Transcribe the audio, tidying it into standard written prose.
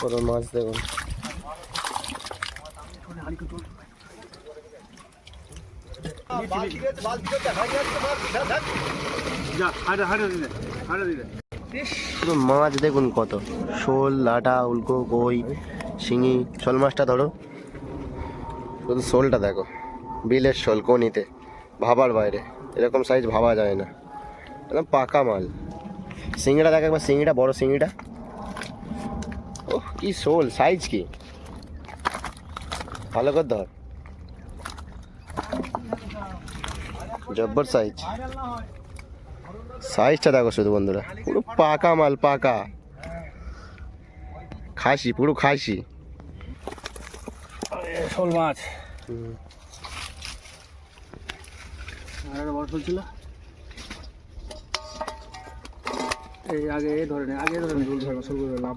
কত মাছ দেখুন। মাছ দেখুন কত, শোল, লাটা, উল্কো, কই, শিঙি। শোল মাছটা ধরো, শুধু শোলটা দেখো, বিলের শোল কোনিতে, ভাবার বাইরে। এরকম সাইজ ভাবা যায় না, একদম পাকা মাল। শিঙিটা দেখ একবার, শিঙিটা, বড় শিঙিটা। ওহ কি শোল, সাইজ কি, ভালো করে ধর, জব্বর সাইজ। সাইজটা দেখো শুধু বন্ধুরা, পুরো পাকা মাল, পাকা খাসি, পুরো খাসি শোল মাছ। বড় শোল ছিল, এই আগে ধরে নে, আগে ধরে নে, শোল ধরবে, লাভ